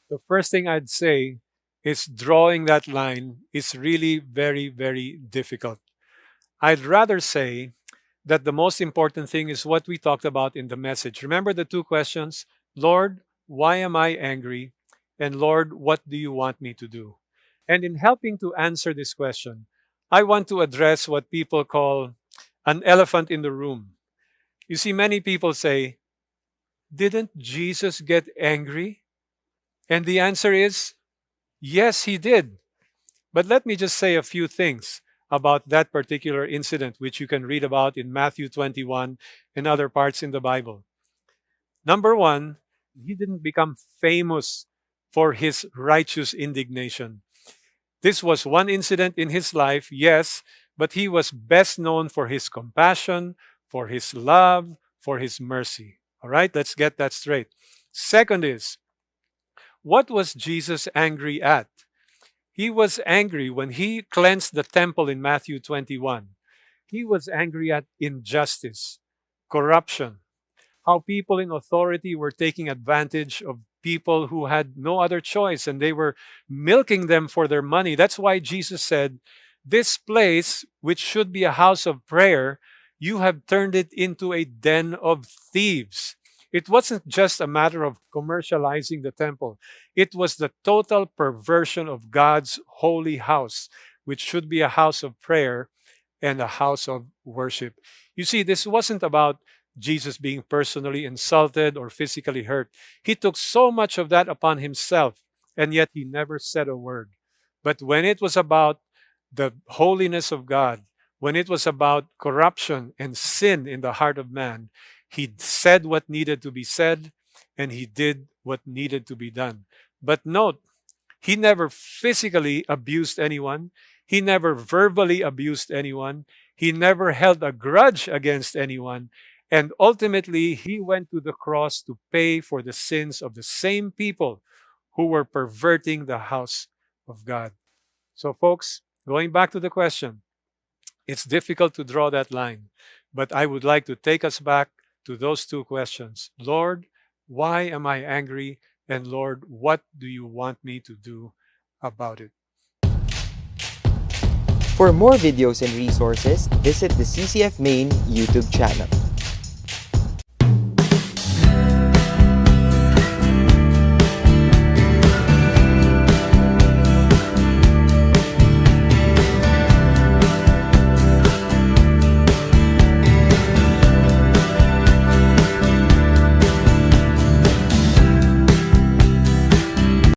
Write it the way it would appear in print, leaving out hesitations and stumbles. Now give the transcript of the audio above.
The first thing I'd say is drawing that line is really very, very difficult. I'd rather say that the most important thing is what we talked about in the message. Remember the two questions? Lord, why am I angry? And Lord, what do you want me to do? And in helping to answer this question, I want to address what people call an elephant in the room. You see, many people say, didn't Jesus get angry? And the answer is, yes, he did. But let me just say a few things about that particular incident, which you can read about in Matthew 21 and other parts in the Bible. Number one, he didn't become famous for his righteous indignation. This was one incident in his life, yes, but he was best known for his compassion, for his love, for his mercy. All right, let's get that straight. Second is, what was Jesus angry at? He was angry when he cleansed the temple in Matthew 21. He was angry at injustice, corruption, how people in authority were taking advantage of people who had no other choice and they were milking them for their money. That's why Jesus said, this place, which should be a house of prayer, you have turned it into a den of thieves. It wasn't just a matter of commercializing the temple. It was the total perversion of God's holy house, which should be a house of prayer and a house of worship. You see, this wasn't about Jesus being personally insulted or physically hurt. He took so much of that upon himself, and yet he never said a word. But when it was about the holiness of God, when it was about corruption and sin in the heart of man, he said what needed to be said, and he did what needed to be done. But note, he never physically abused anyone. He never verbally abused anyone. He never held a grudge against anyone. And ultimately, he went to the cross to pay for the sins of the same people who were perverting the house of God. So, folks, going back to the question, it's difficult to draw that line, but I would like to take us back to those two questions. Lord, why am I angry? And Lord, what do you want me to do about it? For more videos and resources, visit the CCF Main YouTube channel.